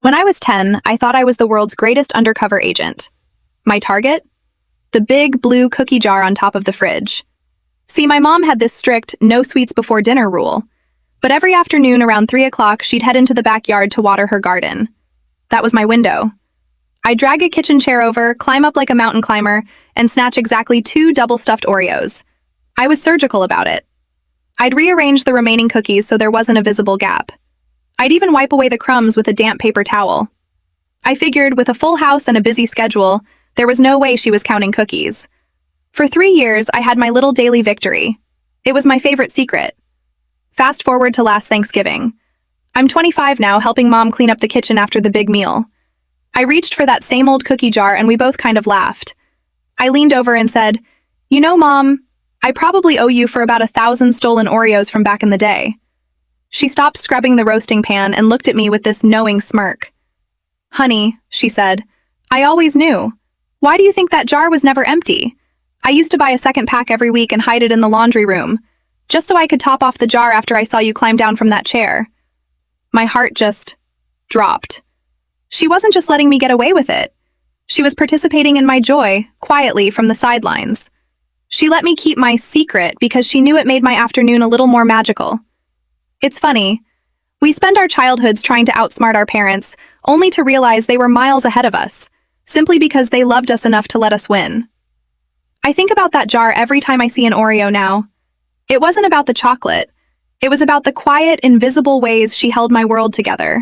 When I was 10, I thought I was the world's greatest undercover agent. My target? The big blue cookie jar on top of the fridge. See, my mom had this strict no sweets before dinner rule, but every afternoon around 3 o'clock she'd head into the backyard to water her garden. That was my window. I'd drag a kitchen chair over, climb up like a mountain climber, and snatch exactly 2 double-stuffed Oreos. I was surgical about it. I'd rearrange the remaining cookies so there wasn't a visible gap. I'd even wipe away the crumbs with a damp paper towel. I figured with a full house and a busy schedule, there was no way she was counting cookies. For 3 years, I had my little daily victory. It was my favorite secret. Fast forward to last Thanksgiving. I'm 25 now, helping Mom clean up the kitchen after the big meal. I reached for that same old cookie jar and we both kind of laughed. I leaned over and said, "You know, Mom, I probably owe you for about 1,000 stolen Oreos from back in the day." She stopped scrubbing the roasting pan and looked at me with this knowing smirk. "Honey," she said, "I always knew. Why do you think that jar was never empty? I used to buy a second pack every week and hide it in the laundry room, just so I could top off the jar after I saw you climb down from that chair." My heart just dropped. She wasn't just letting me get away with it. She was participating in my joy, quietly from the sidelines. She let me keep my secret because she knew it made my afternoon a little more magical. It's funny. We spend our childhoods trying to outsmart our parents, only to realize they were miles ahead of us, simply because they loved us enough to let us win. I think about that jar every time I see an Oreo now. It wasn't about the chocolate. It was about the quiet, invisible ways she held my world together.